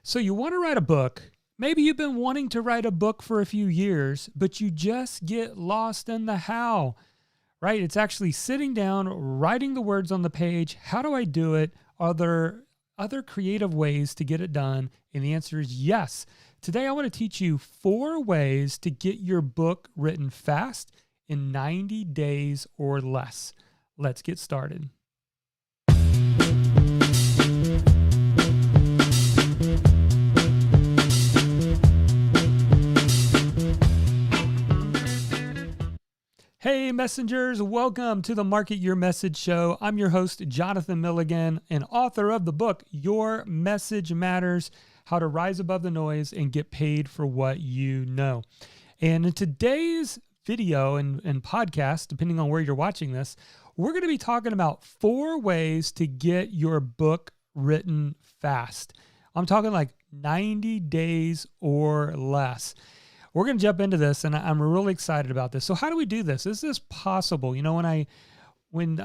So you want to write a book. Maybe you've been wanting to write a book for a few years, but you just get lost in the how, right? It's actually sitting down, writing the words on the page. How do I do it? Are there other creative ways to get it done? And the answer is yes. Today, I want to teach you 4 ways to get your book written fast in 90 days or less. Let's get started. Hey messengers, welcome to the Market Your Message Show. I'm your host, Jonathan Milligan, and author of the book, Your Message Matters, How to Rise Above the Noise and Get Paid for What You Know. And in today's video and podcast, depending on where you're watching this, we're going to be talking about 4 ways to get your book written fast. I'm talking like 90 days or less. We're going to jump into this, and I'm really excited about this. So how do we do this? Is this possible? You know, when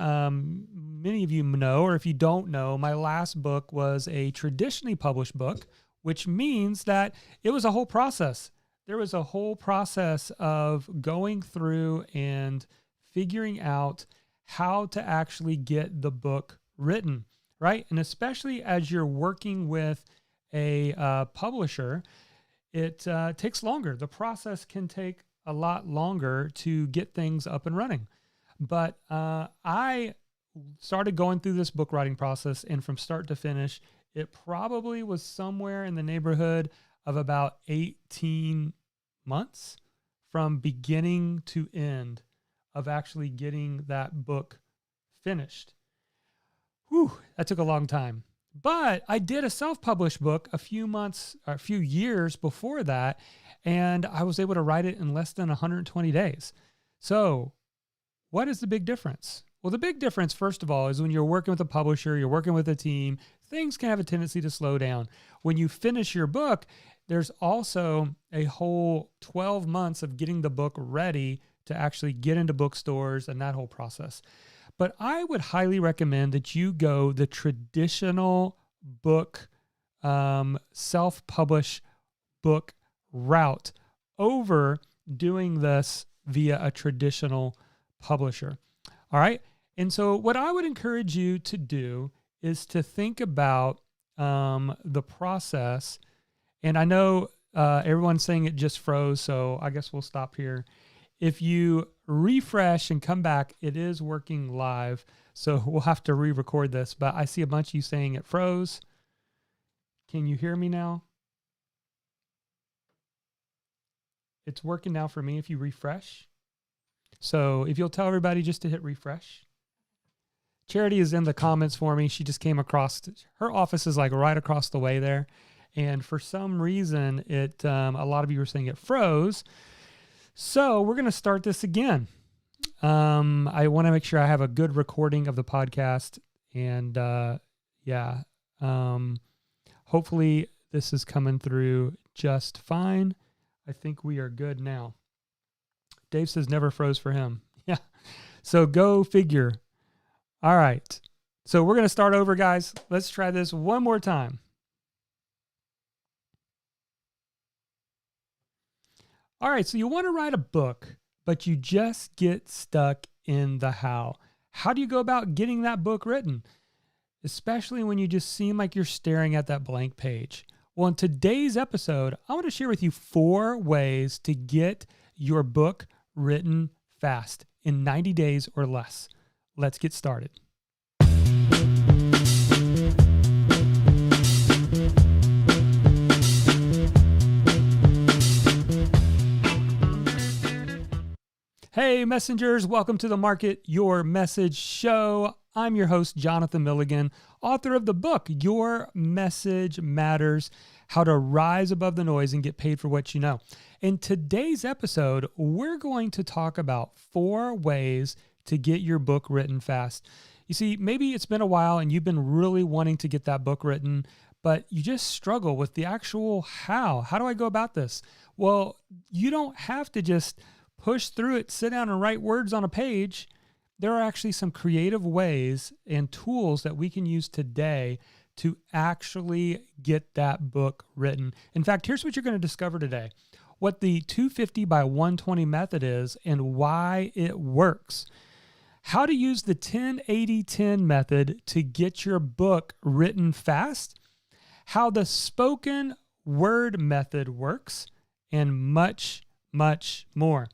many of you know, or if you don't know, my last book was a traditionally published book, which means that it was a whole process. There was a whole process of going through and figuring out how to actually get the book written, right? And especially as you're working with a publisher, it takes longer. The process can take a lot longer to get things up and running. But I started going through this book writing process, and from start to finish, it probably was somewhere in the neighborhood of about 18 months from beginning to end of actually getting that book finished. Whew, that took a long time. But I did a self-published book a few years before that, and I was able to write it in less than 120 days. So what is the big difference? Well, the big difference, first of all, is when you're working with a publisher, you're working with a team, things can have a tendency to slow down. When you finish your book, there's also a whole 12 months of getting the book ready to actually get into bookstores and that whole process. But I would highly recommend that you go the traditional book, self-publish book route over doing this via a traditional publisher. All right. And so what I would encourage you to do is to think about the process. And I know everyone's saying it just froze, so I guess we'll stop here. If you refresh and come back, it is working live. So we'll have to re-record this, but I see a bunch of you saying it froze. Can you hear me now? It's working now for me if you refresh. So if you'll tell everybody just to hit refresh. Charity is in the comments for me. She just came across, her office is like right across the way there. And for some reason, a lot of you were saying it froze. So we're going to start this again. I want to make sure I have a good recording of the podcast. And hopefully this is coming through just fine. I think we are good now. Dave says never froze for him. Yeah. So go figure. All right. So we're going to start over, guys. Let's try this one more time. All right, so you want to write a book, but you just get stuck in the how. How do you go about getting that book written? Especially when you just seem like you're staring at that blank page. Well, in today's episode, I want to share with you 4 ways to get your book written fast in 90 days or less. Let's get started. Hey messengers, welcome to the Market Your Message Show. I'm your host, Jonathan Milligan, author of the book, Your Message Matters, How to Rise Above the Noise and Get Paid for What You Know. In today's episode, we're going to talk about 4 ways to get your book written fast. You see, maybe it's been a while and you've been really wanting to get that book written, but you just struggle with the actual how. How do I go about this? Well, you don't have to just push through it, sit down and write words on a page. There are actually some creative ways and tools that we can use today to actually get that book written. In fact, here's what you're going to discover today: what the 250 by 120 method is and why it works. How to use the 10-80-10 method to get your book written fast. How the spoken word method works, and much, much more.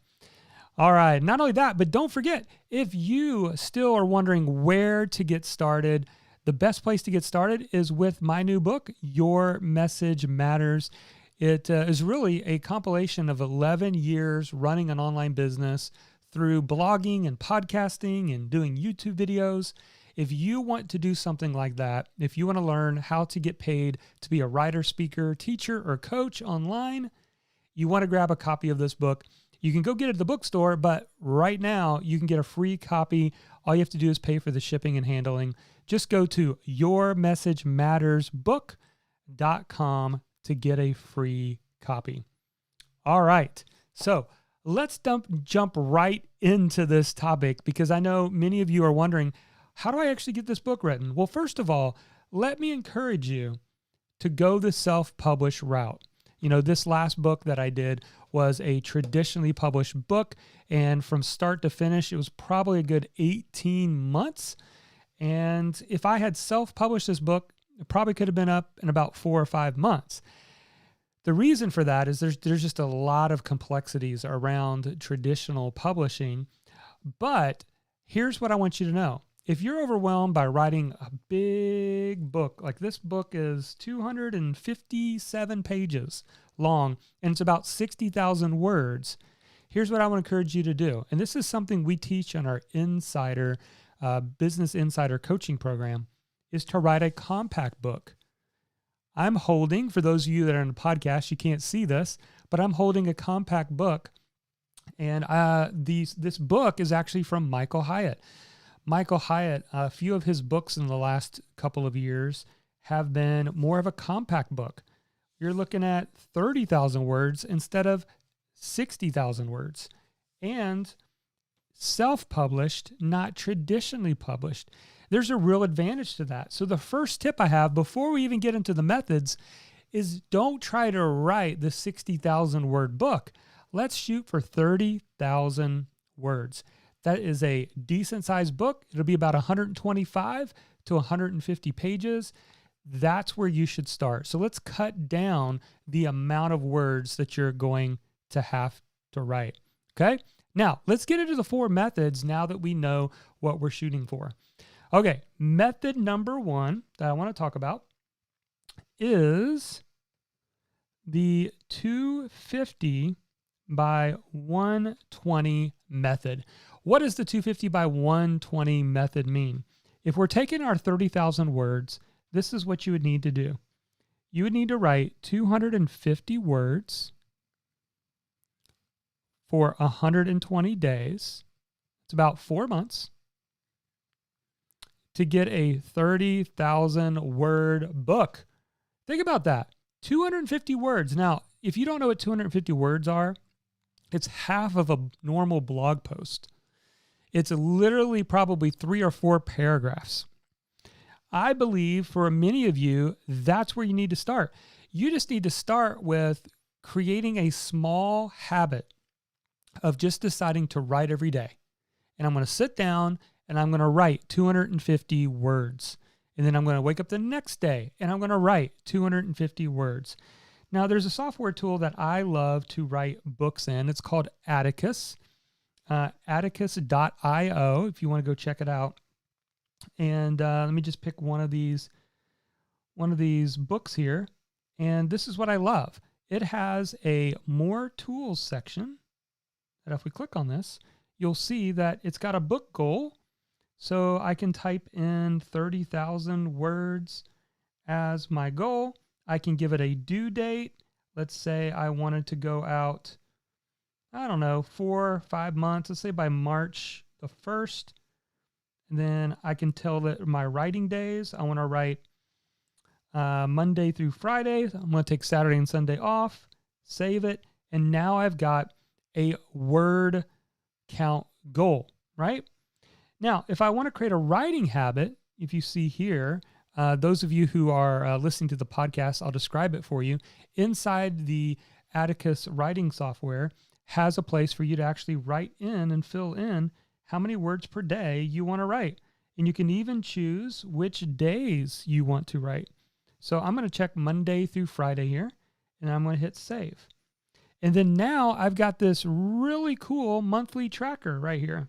All right, not only that, but don't forget, if you still are wondering where to get started, the best place to get started is with my new book, Your Message Matters. It is really a compilation of 11 years running an online business through blogging and podcasting and doing YouTube videos. If you want to do something like that, if you want to learn how to get paid to be a writer, speaker, teacher, or coach online, you want to grab a copy of this book. You can go get it at the bookstore, but right now you can get a free copy. All you have to do is pay for the shipping and handling. Just go to yourmessagemattersbook.com to get a free copy. All right, so let's jump right into this topic, because I know many of you are wondering, how do I actually get this book written? Well, first of all, let me encourage you to go the self-published route. You know, this last book that I did was a traditionally published book, and from start to finish, it was probably a good 18 months. And if I had self-published this book, it probably could have been up in about 4 or 5 months. The reason for that is there's just a lot of complexities around traditional publishing. But here's what I want you to know. If you're overwhelmed by writing a big book, like this book is 257 pages long, and it's about 60,000 words, here's what I want to encourage you to do. And this is something we teach on our Business Insider coaching program, is to write a compact book. I'm holding, for those of you that are on the podcast, you can't see this, but I'm holding a compact book. And this book is actually from Michael Hyatt. Michael Hyatt, a few of his books in the last couple of years have been more of a compact book. You're looking at 30,000 words instead of 60,000 words. And self-published, not traditionally published. There's a real advantage to that. So the first tip I have before we even get into the methods is don't try to write the 60,000 word book. Let's shoot for 30,000 words. That is a decent sized book. It'll be about 125 to 150 pages. That's where you should start. So let's cut down the amount of words that you're going to have to write. Okay. Now let's get into the 4 methods now that we know what we're shooting for. Okay. Method number 1 that I want to talk about is the 250 by 120 method. What does the 250 by 120 method mean? If we're taking our 30,000 words, this is what you would need to do. You would need to write 250 words for 120 days. It's about 4 months to get a 30,000 word book. Think about that. 250 words. Now, if you don't know what 250 words are, it's half of a normal blog post. It's literally probably 3 or 4 paragraphs. I believe for many of you, that's where you need to start. You just need to start with creating a small habit of just deciding to write every day. And I'm going to sit down and I'm going to write 250 words. And then I'm going to wake up the next day and I'm going to write 250 words. Now, there's a software tool that I love to write books in. It's called Atticus, atticus.io, if you want to go check it out. And let me just pick one of these books here. And this is what I love. It has a more tools section that if we click on this, you'll see that it's got a book goal. So I can type in 30,000 words as my goal. I can give it a due date. Let's say I wanted to go out, 4 or 5 months. Let's say by March the 1st. And then I can tell that my writing days, I want to write Monday through Friday. I'm going to take Saturday and Sunday off, save it. And now I've got a word count goal, right? Now, if I want to create a writing habit, if you see here, Those of you who are listening to the podcast, I'll describe it for you. Inside the Atticus writing software has a place for you to actually write in and fill in how many words per day you want to write. And you can even choose which days you want to write. So I'm going to check Monday through Friday here, and I'm going to hit save. And then now I've got this really cool monthly tracker right here.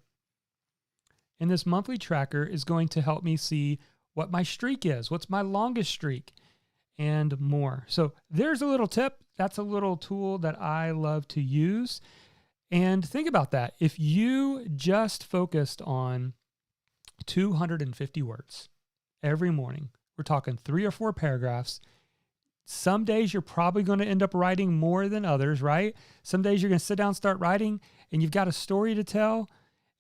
And this monthly tracker is going to help me see what my streak is, what's my longest streak, and more. So there's a little tip. That's a little tool that I love to use. And think about that. If you just focused on 250 words every morning, we're talking 3 or 4 paragraphs. Some days you're probably going to end up writing more than others, right? Some days you're going to sit down and start writing and you've got a story to tell.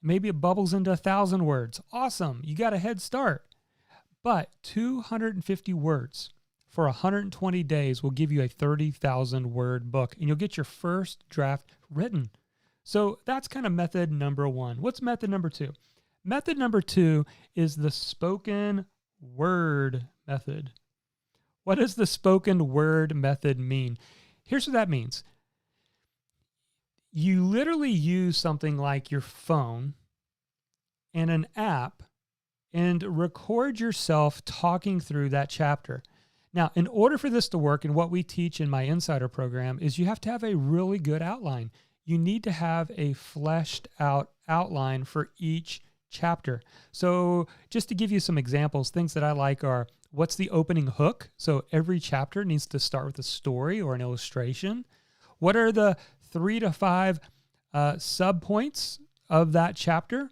Maybe it bubbles into 1,000 words. Awesome. You got a head start. But 250 words for 120 days will give you a 30,000 word book, and you'll get your first draft written. So that's kind of method number 1. What's method number 2? Method number 2 is the spoken word method. What does the spoken word method mean? Here's what that means. You literally use something like your phone and an app and record yourself talking through that chapter. Now, in order for this to work, and what we teach in my Insider program is you have to have a really good outline. You need to have a fleshed out outline for each chapter. So just to give you some examples, things that I like are, what's the opening hook? So every chapter needs to start with a story or an illustration. What are the 3 to 5 subpoints of that chapter?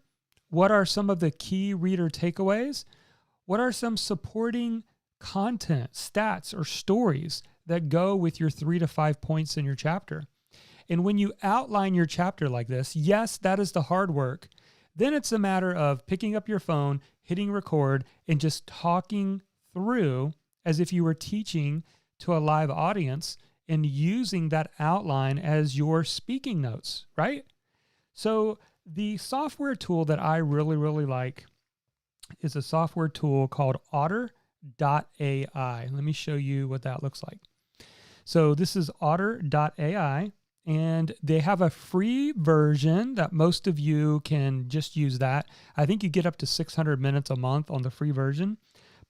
What are some of the key reader takeaways? What are some supporting content, stats, or stories that go with your 3 to 5 points in your chapter? And when you outline your chapter like this, yes, that is the hard work. Then it's a matter of picking up your phone, hitting record, and just talking through as if you were teaching to a live audience and using that outline as your speaking notes, right? So the software tool that I really, really like is a software tool called Otter.ai. Let me show you what that looks like. So this is Otter.ai, and they have a free version that most of you can just use that. I think you get up to 600 minutes a month on the free version.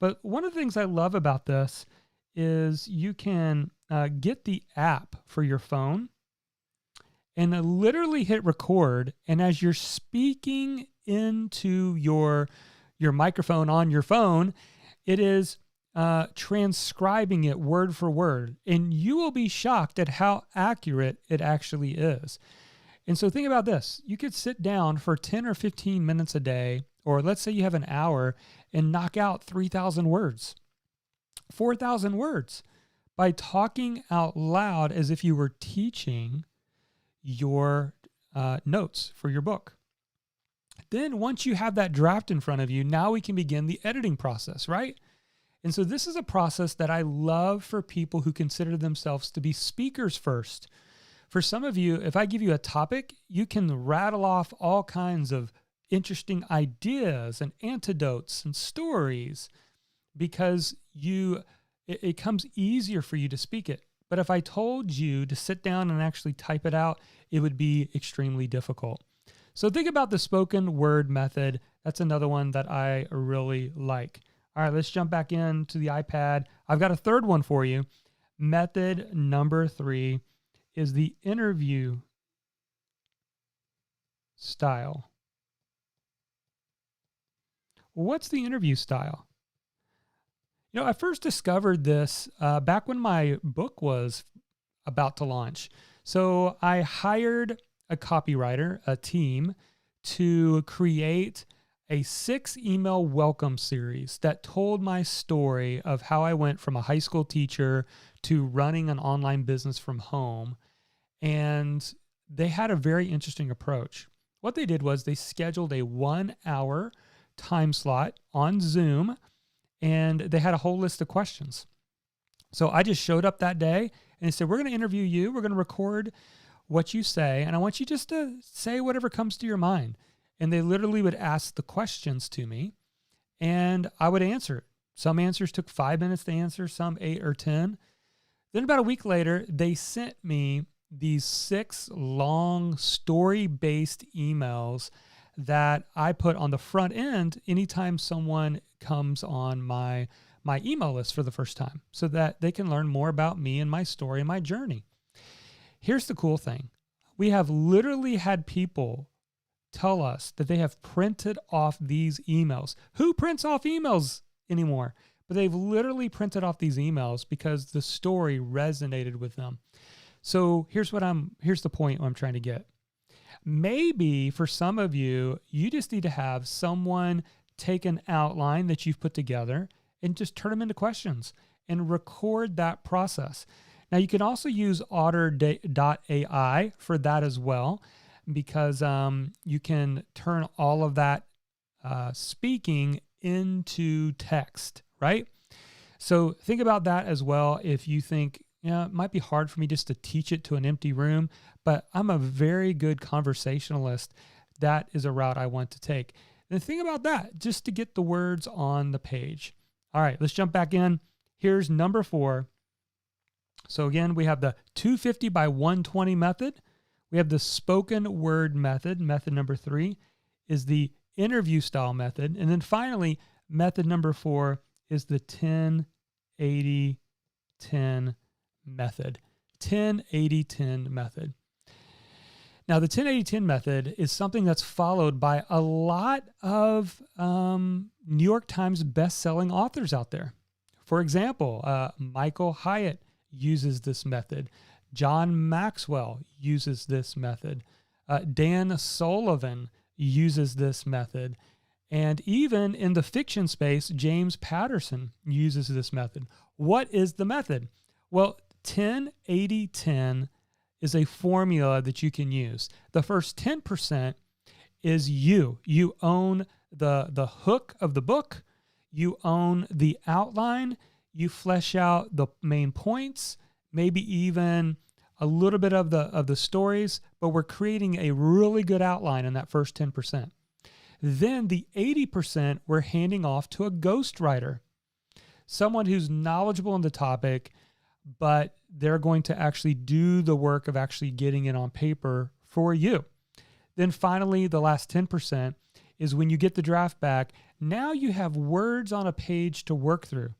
But one of the things I love about this is you can get the app for your phone and literally hit record. And as you're speaking into your microphone on your phone, it is transcribing it word for word. And you will be shocked at how accurate it actually is. And so think about this. You could sit down for 10 or 15 minutes a day, or let's say you have an hour, and knock out 3,000 words, 4,000 words by talking out loud as if you were teaching your notes for your book. Then once you have that draft in front of you, now we can begin the editing process, right? And so this is a process that I love for people who consider themselves to be speakers first. For some of you, if I give you a topic, you can rattle off all kinds of interesting ideas and anecdotes and stories because it comes easier for you to speak it. But if I told you to sit down and actually type it out, it would be extremely difficult. So think about the spoken word method. That's another one that I really like. All right, let's jump back into the iPad. I've got a third one for you. Method number 3 is the interview style. What's the interview style? You know, I first discovered this back when my book was about to launch. So I hired a copywriter, a team, to create a 6-email welcome series that told my story of how I went from a high school teacher to running an online business from home. And they had a very interesting approach. What they did was they scheduled a 1-hour time slot on Zoom, and they had a whole list of questions. So I just showed up that day and they said, we're going to interview you. We're going to record what you say. And I want you just to say whatever comes to your mind. And they literally would ask the questions to me and I would answer it. Some answers took 5 minutes to answer, some 8 or 10. Then about a week later, they sent me these 6 long story-based emails that I put on the front end anytime someone comes on my email list for the first time, so that they can learn more about me and my story and my journey. Here's the cool thing. We have literally had people tell us that they have printed off these emails. Who prints off emails anymore? But they've literally printed off these emails because the story resonated with them. So here's the point I'm trying to get. Maybe for some of you, you just need to have someone take an outline that you've put together and just turn them into questions and record that process. Now, you can also use otter.ai for that as well, because you can turn all of that speaking into text, right? So think about that as well. If you think, it might be hard for me just to teach it to an empty room, but I'm a very good conversationalist. That is a route I want to take. And think about that, just to get the words on the page. All right, let's jump back in. Here's number 4. So again, we have the 250 by 120 method. We have the spoken word method. Method number 3 is the interview style method. And then finally, method number 4 is the 10-80-10 method. 10-80-10 method. Now, the 10-80-10 method is something that's followed by a lot of New York Times best-selling authors out there. For example, Michael Hyatt uses this method. John Maxwell uses this method. Dan Sullivan uses this method. And even in the fiction space, James Patterson uses this method. What is the method? Well, 10-80-10 is a formula that you can use. The first 10% is you. You own the hook of the book. You own the outline. You flesh out the main points, maybe even a little bit of the stories, but we're creating a really good outline in that first 10%. Then the 80% we're handing off to a ghostwriter, someone who's knowledgeable in the topic, but they're going to actually do the work of actually getting it on paper for you. Then finally, the last 10% is when you get the draft back, now you have words on a page to work through.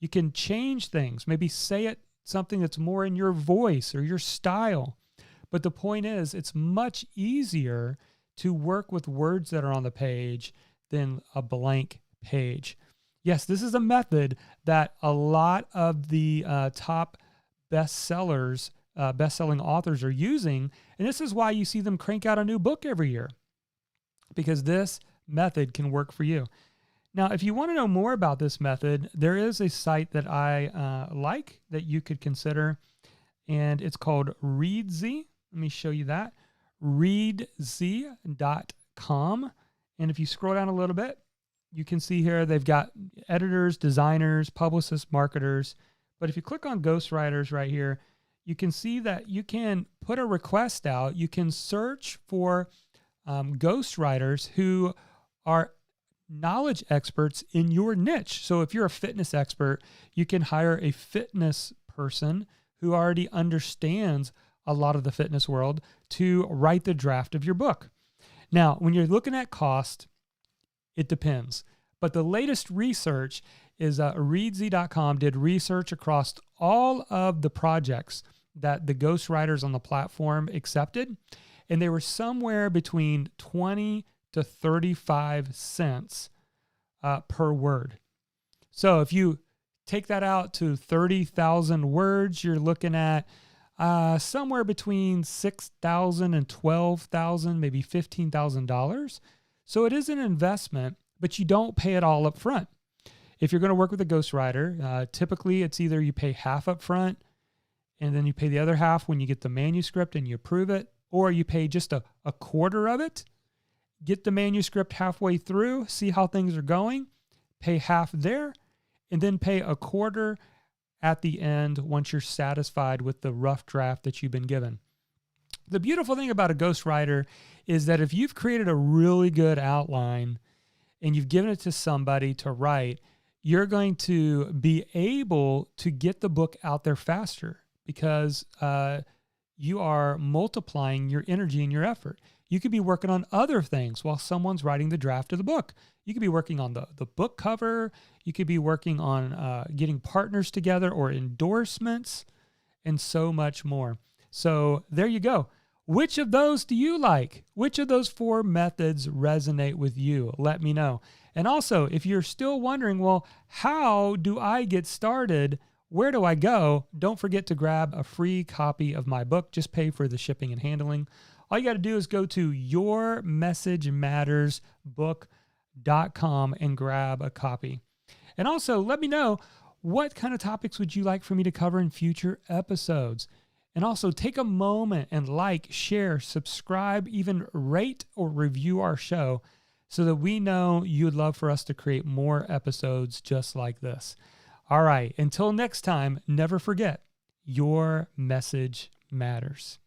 You can change things, maybe say it something that's more in your voice or your style. But the point is, it's much easier to work with words that are on the page than a blank page. Yes, this is a method that a lot of the top bestsellers, best-selling authors are using. And this is why you see them crank out a new book every year, because this method can work for you. Now, if you want to know more about this method, there is a site that I like that you could consider, and it's called Readzy. Let me show you that. Readzy.com. And if you scroll down a little bit, you can see here they've got editors, designers, publicists, marketers. But if you click on ghostwriters right here, you can see that you can put a request out. You can search for ghostwriters who are knowledge experts in your niche. So if you're a fitness expert, you can hire a fitness person who already understands a lot of the fitness world to write the draft of your book. Now, when you're looking at cost, it depends. But the latest research is Readzy.com did research across all of the projects that the ghostwriters on the platform accepted, and they were somewhere between 20 to 35 cents per word. So if you take that out to 30,000 words, you're looking at somewhere between $6,000 and $12,000, maybe $15,000. So it is an investment, but you don't pay it all up front. If you're going to work with a ghostwriter, typically it's either you pay half up front and then you pay the other half when you get the manuscript and you approve it, or you pay just a quarter of it, get the manuscript halfway through, see how things are going, pay half there, and then pay a quarter at the end once you're satisfied with the rough draft that you've been given. The beautiful thing about a ghostwriter is that if you've created a really good outline and you've given it to somebody to write, you're going to be able to get the book out there faster because you are multiplying your energy and your effort. You could be working on other things while someone's writing the draft of the book. You could be working on the book cover. You could be working on getting partners together or endorsements and so much more. So there you go. Which of those do you like? Which of those 4 methods resonate with you? Let me know. And also, if you're still wondering, well, how do I get started? Where do I go? Don't forget to grab a free copy of my book. Just pay for the shipping and handling. All you got to do is go to yourmessagemattersbook.com and grab a copy. And also, let me know, what kind of topics would you like for me to cover in future episodes? And also, take a moment and like, share, subscribe, even rate or review our show so that we know you'd love for us to create more episodes just like this. All right, until next time, never forget, your message matters.